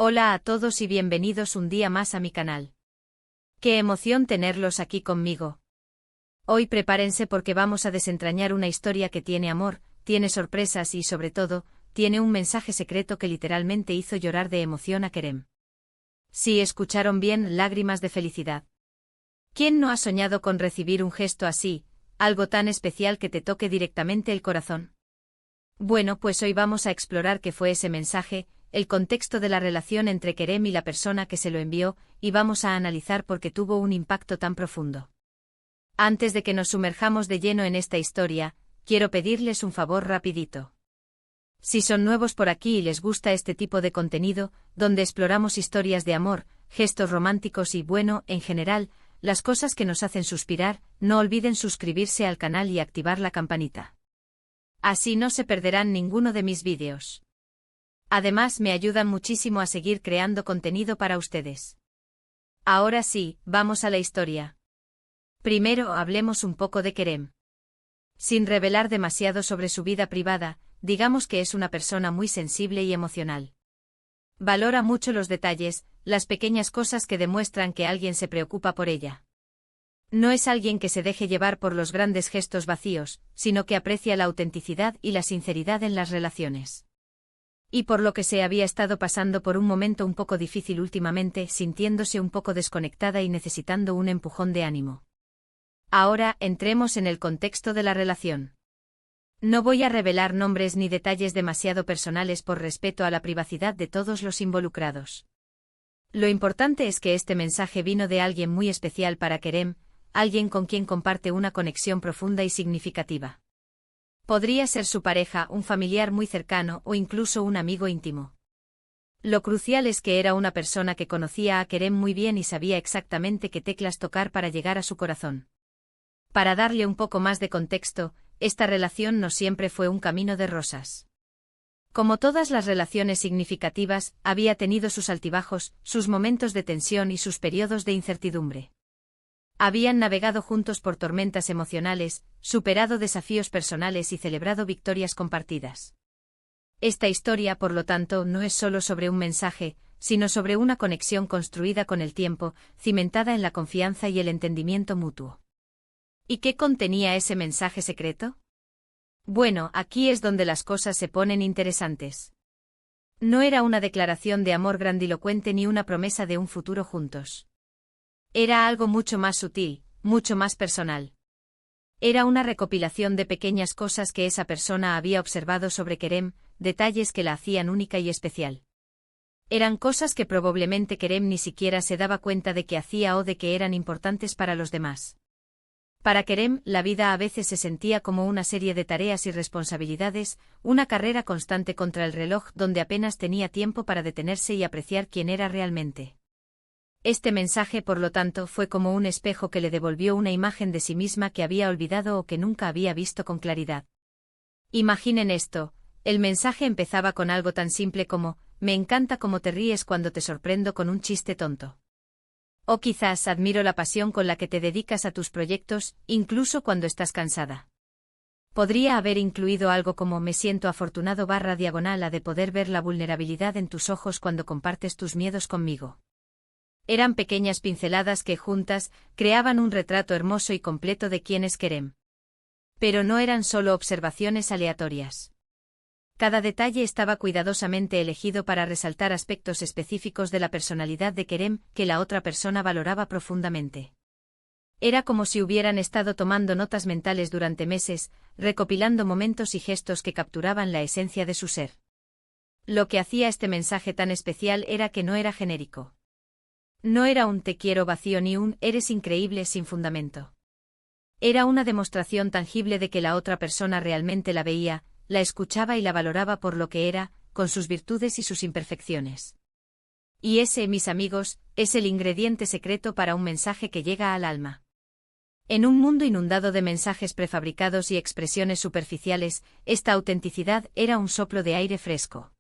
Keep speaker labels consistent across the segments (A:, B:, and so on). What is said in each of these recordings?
A: Hola a todos y bienvenidos un día más a mi canal. Qué emoción tenerlos aquí conmigo. Hoy prepárense porque vamos a desentrañar una historia que tiene amor, tiene sorpresas y sobre todo, tiene un mensaje secreto que literalmente hizo llorar de emoción a Kerem. Sí, escucharon bien, lágrimas de felicidad. ¿Quién no ha soñado con recibir un gesto así, algo tan especial que te toque directamente el corazón? Bueno, pues hoy vamos a explorar qué fue ese mensaje, el contexto de la relación entre Kerem y la persona que se lo envió, y vamos a analizar por qué tuvo un impacto tan profundo. Antes de que nos sumerjamos de lleno en esta historia, quiero pedirles un favor rapidito. Si son nuevos por aquí y les gusta este tipo de contenido, donde exploramos historias de amor, gestos románticos y, bueno, en general, las cosas que nos hacen suspirar, no olviden suscribirse al canal y activar la campanita. Así no se perderán ninguno de mis vídeos. Además, me ayudan muchísimo a seguir creando contenido para ustedes. Ahora sí, vamos a la historia. Primero hablemos un poco de Kerem. Sin revelar demasiado sobre su vida privada, digamos que es una persona muy sensible y emocional. Valora mucho los detalles, las pequeñas cosas que demuestran que alguien se preocupa por ella. No es alguien que se deje llevar por los grandes gestos vacíos, sino que aprecia la autenticidad y la sinceridad en las relaciones. Y por lo que se había estado pasando por un momento un poco difícil últimamente, sintiéndose un poco desconectada y necesitando un empujón de ánimo. Ahora, entremos en el contexto de la relación. No voy a revelar nombres ni detalles demasiado personales por respeto a la privacidad de todos los involucrados. Lo importante es que este mensaje vino de alguien muy especial para Kerem, alguien con quien comparte una conexión profunda y significativa. Podría ser su pareja, un familiar muy cercano o incluso un amigo íntimo. Lo crucial es que era una persona que conocía a Kerem muy bien y sabía exactamente qué teclas tocar para llegar a su corazón. Para darle un poco más de contexto, esta relación no siempre fue un camino de rosas. Como todas las relaciones significativas, había tenido sus altibajos, sus momentos de tensión y sus periodos de incertidumbre. Habían navegado juntos por tormentas emocionales, superado desafíos personales y celebrado victorias compartidas. Esta historia, por lo tanto, no es solo sobre un mensaje, sino sobre una conexión construida con el tiempo, cimentada en la confianza y el entendimiento mutuo. ¿Y qué contenía ese mensaje secreto? Bueno, aquí es donde las cosas se ponen interesantes. No era una declaración de amor grandilocuente ni una promesa de un futuro juntos. Era algo mucho más sutil, mucho más personal. Era una recopilación de pequeñas cosas que esa persona había observado sobre Kerem, detalles que la hacían única y especial. Eran cosas que probablemente Kerem ni siquiera se daba cuenta de que hacía o de que eran importantes para los demás. Para Kerem, la vida a veces se sentía como una serie de tareas y responsabilidades, una carrera constante contra el reloj donde apenas tenía tiempo para detenerse y apreciar quién era realmente. Este mensaje, por lo tanto, fue como un espejo que le devolvió una imagen de sí misma que había olvidado o que nunca había visto con claridad. Imaginen esto, el mensaje empezaba con algo tan simple como, me encanta cómo te ríes cuando te sorprendo con un chiste tonto. O quizás admiro la pasión con la que te dedicas a tus proyectos, incluso cuando estás cansada. Podría haber incluido algo como me siento afortunado /diagonal a de poder ver la vulnerabilidad en tus ojos cuando compartes tus miedos conmigo. Eran pequeñas pinceladas que juntas creaban un retrato hermoso y completo de quién es Kerem. Pero no eran solo observaciones aleatorias. Cada detalle estaba cuidadosamente elegido para resaltar aspectos específicos de la personalidad de Kerem que la otra persona valoraba profundamente. Era como si hubieran estado tomando notas mentales durante meses, recopilando momentos y gestos que capturaban la esencia de su ser. Lo que hacía este mensaje tan especial era que no era genérico. No era un te quiero vacío ni un eres increíble sin fundamento. Era una demostración tangible de que la otra persona realmente la veía, la escuchaba y la valoraba por lo que era, con sus virtudes y sus imperfecciones. Y ese, mis amigos, es el ingrediente secreto para un mensaje que llega al alma. En un mundo inundado de mensajes prefabricados y expresiones superficiales, esta autenticidad era un soplo de aire fresco.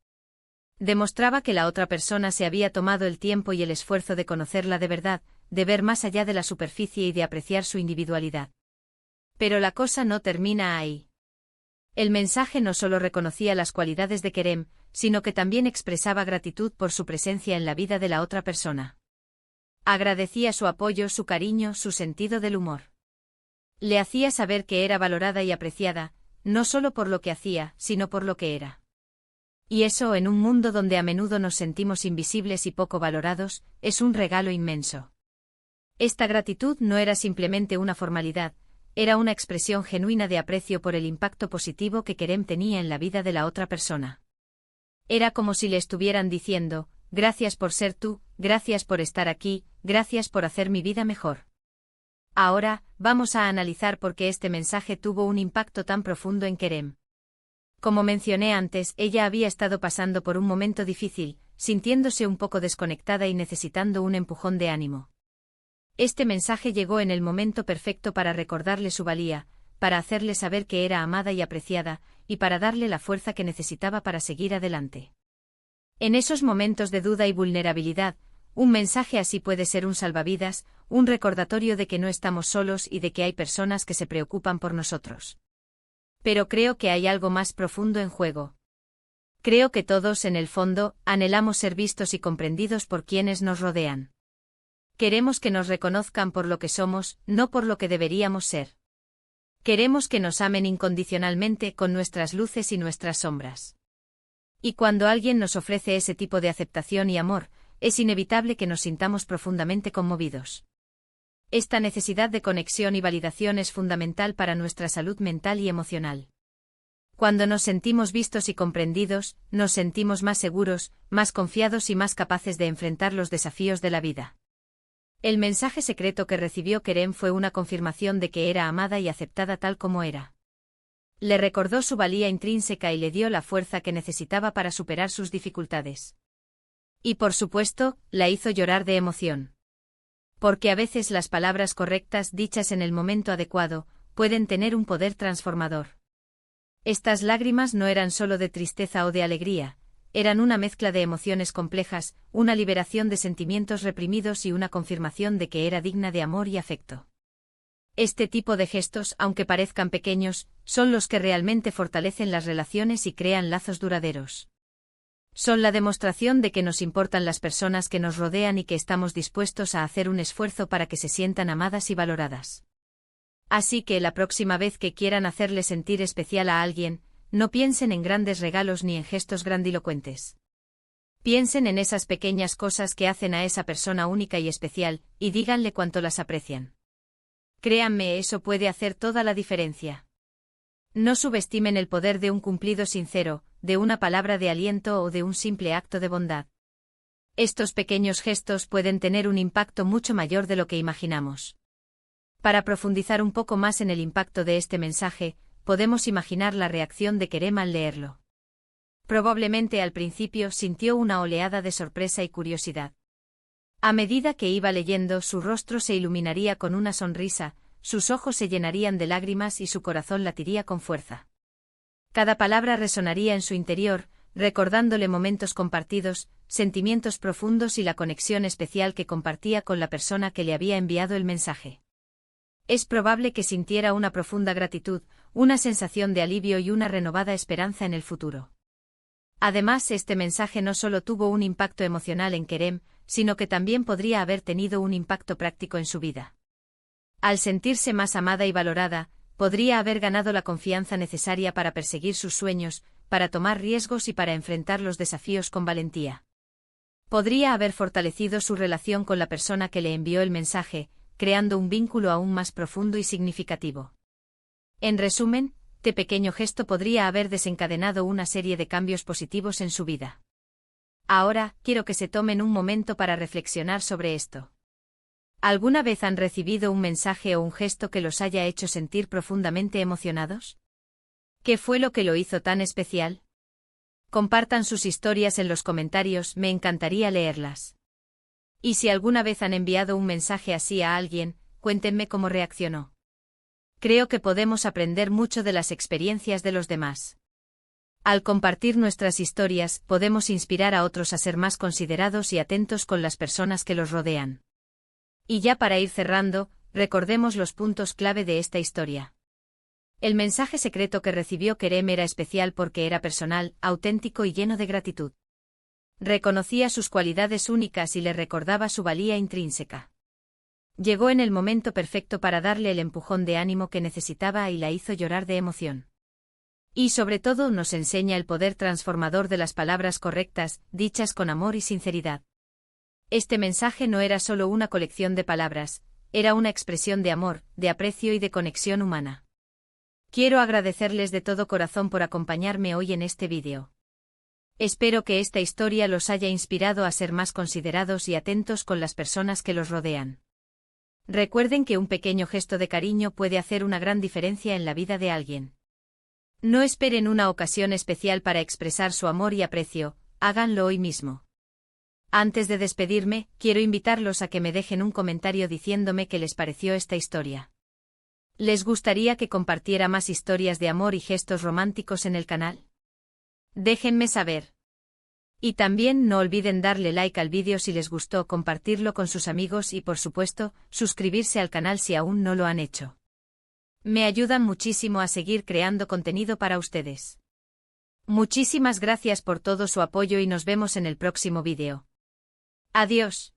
A: Demostraba que la otra persona se había tomado el tiempo y el esfuerzo de conocerla de verdad, de ver más allá de la superficie y de apreciar su individualidad. Pero la cosa no termina ahí. El mensaje no solo reconocía las cualidades de Kerem, sino que también expresaba gratitud por su presencia en la vida de la otra persona. Agradecía su apoyo, su cariño, su sentido del humor. Le hacía saber que era valorada y apreciada, no solo por lo que hacía, sino por lo que era. Y eso, en un mundo donde a menudo nos sentimos invisibles y poco valorados, es un regalo inmenso. Esta gratitud no era simplemente una formalidad, era una expresión genuina de aprecio por el impacto positivo que Kerem tenía en la vida de la otra persona. Era como si le estuvieran diciendo: gracias por ser tú, gracias por estar aquí, gracias por hacer mi vida mejor. Ahora, vamos a analizar por qué este mensaje tuvo un impacto tan profundo en Kerem. Como mencioné antes, ella había estado pasando por un momento difícil, sintiéndose un poco desconectada y necesitando un empujón de ánimo. Este mensaje llegó en el momento perfecto para recordarle su valía, para hacerle saber que era amada y apreciada, y para darle la fuerza que necesitaba para seguir adelante. En esos momentos de duda y vulnerabilidad, un mensaje así puede ser un salvavidas, un recordatorio de que no estamos solos y de que hay personas que se preocupan por nosotros. Pero creo que hay algo más profundo en juego. Creo que todos, en el fondo, anhelamos ser vistos y comprendidos por quienes nos rodean. Queremos que nos reconozcan por lo que somos, no por lo que deberíamos ser. Queremos que nos amen incondicionalmente con nuestras luces y nuestras sombras. Y cuando alguien nos ofrece ese tipo de aceptación y amor, es inevitable que nos sintamos profundamente conmovidos. Esta necesidad de conexión y validación es fundamental para nuestra salud mental y emocional. Cuando nos sentimos vistos y comprendidos, nos sentimos más seguros, más confiados y más capaces de enfrentar los desafíos de la vida. El mensaje secreto que recibió Kerem fue una confirmación de que era amada y aceptada tal como era. Le recordó su valía intrínseca y le dio la fuerza que necesitaba para superar sus dificultades. Y por supuesto, la hizo llorar de emoción. Porque a veces las palabras correctas dichas en el momento adecuado pueden tener un poder transformador. Estas lágrimas no eran solo de tristeza o de alegría, eran una mezcla de emociones complejas, una liberación de sentimientos reprimidos y una confirmación de que era digna de amor y afecto. Este tipo de gestos, aunque parezcan pequeños, son los que realmente fortalecen las relaciones y crean lazos duraderos. Son la demostración de que nos importan las personas que nos rodean y que estamos dispuestos a hacer un esfuerzo para que se sientan amadas y valoradas. Así que la próxima vez que quieran hacerle sentir especial a alguien, no piensen en grandes regalos ni en gestos grandilocuentes. Piensen en esas pequeñas cosas que hacen a esa persona única y especial, y díganle cuánto las aprecian. Créanme, eso puede hacer toda la diferencia. No subestimen el poder de un cumplido sincero, de una palabra de aliento o de un simple acto de bondad. Estos pequeños gestos pueden tener un impacto mucho mayor de lo que imaginamos. Para profundizar un poco más en el impacto de este mensaje, podemos imaginar la reacción de Kerem al leerlo. Probablemente al principio sintió una oleada de sorpresa y curiosidad. A medida que iba leyendo, su rostro se iluminaría con una sonrisa, sus ojos se llenarían de lágrimas y su corazón latiría con fuerza. Cada palabra resonaría en su interior, recordándole momentos compartidos, sentimientos profundos y la conexión especial que compartía con la persona que le había enviado el mensaje. Es probable que sintiera una profunda gratitud, una sensación de alivio y una renovada esperanza en el futuro. Además, este mensaje no solo tuvo un impacto emocional en Kerem, sino que también podría haber tenido un impacto práctico en su vida. Al sentirse más amada y valorada, podría haber ganado la confianza necesaria para perseguir sus sueños, para tomar riesgos y para enfrentar los desafíos con valentía. Podría haber fortalecido su relación con la persona que le envió el mensaje, creando un vínculo aún más profundo y significativo. En resumen, este pequeño gesto podría haber desencadenado una serie de cambios positivos en su vida. Ahora, quiero que se tomen un momento para reflexionar sobre esto. ¿Alguna vez han recibido un mensaje o un gesto que los haya hecho sentir profundamente emocionados? ¿Qué fue lo que lo hizo tan especial? Compartan sus historias en los comentarios, me encantaría leerlas. Y si alguna vez han enviado un mensaje así a alguien, cuéntenme cómo reaccionó. Creo que podemos aprender mucho de las experiencias de los demás. Al compartir nuestras historias, podemos inspirar a otros a ser más considerados y atentos con las personas que los rodean. Y ya para ir cerrando, recordemos los puntos clave de esta historia. El mensaje secreto que recibió Kerem era especial porque era personal, auténtico y lleno de gratitud. Reconocía sus cualidades únicas y le recordaba su valía intrínseca. Llegó en el momento perfecto para darle el empujón de ánimo que necesitaba y la hizo llorar de emoción. Y sobre todo nos enseña el poder transformador de las palabras correctas, dichas con amor y sinceridad. Este mensaje no era solo una colección de palabras, era una expresión de amor, de aprecio y de conexión humana. Quiero agradecerles de todo corazón por acompañarme hoy en este vídeo. Espero que esta historia los haya inspirado a ser más considerados y atentos con las personas que los rodean. Recuerden que un pequeño gesto de cariño puede hacer una gran diferencia en la vida de alguien. No esperen una ocasión especial para expresar su amor y aprecio, háganlo hoy mismo. Antes de despedirme, quiero invitarlos a que me dejen un comentario diciéndome qué les pareció esta historia. ¿Les gustaría que compartiera más historias de amor y gestos románticos en el canal? Déjenme saber. Y también no olviden darle like al vídeo si les gustó, compartirlo con sus amigos y por supuesto, suscribirse al canal si aún no lo han hecho. Me ayudan muchísimo a seguir creando contenido para ustedes. Muchísimas gracias por todo su apoyo y nos vemos en el próximo vídeo. Adiós.